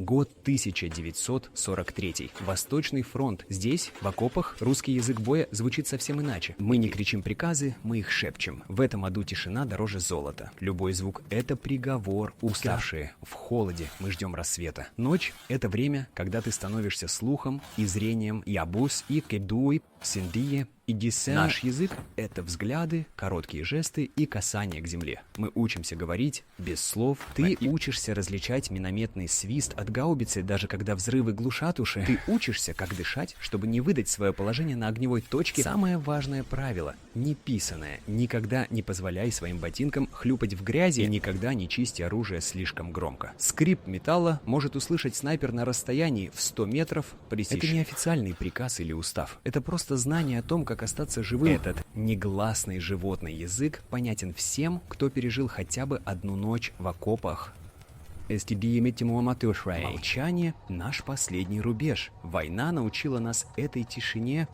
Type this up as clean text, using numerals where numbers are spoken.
Год 1943. Восточный фронт. Здесь, в окопах, русский язык боя звучит совсем иначе. Мы не кричим приказы, мы их шепчем. В этом аду тишина дороже золота. Любой звук — это приговор. Уставшие, в холоде, мы ждем рассвета. Ночь — это время, когда ты становишься слухом и зрением. Ябус и кедуй, синдие и дисе. Наш язык — это взгляды, короткие жесты и касания к земле. Мы учимся говорить без слов. Ты учишься различать минометный свист от гаубицы, даже когда взрывы глушат уши. Ты учишься, как дышать, чтобы не выдать свое положение на огневой точке. Самое важное правило — неписанное. Никогда не позволяй своим ботинкам хлюпать в грязи и никогда не чисти оружие слишком громко. Скрип металла может услышать снайпер на расстоянии в 100 метров. Это не официальный приказ или устав. Это просто знание о том, как остаться живым. Этот негласный животный язык понятен всем, кто пережил хотя бы одну ночь в окопах. Молчание — наш последний рубеж. Война научила нас этой тишине.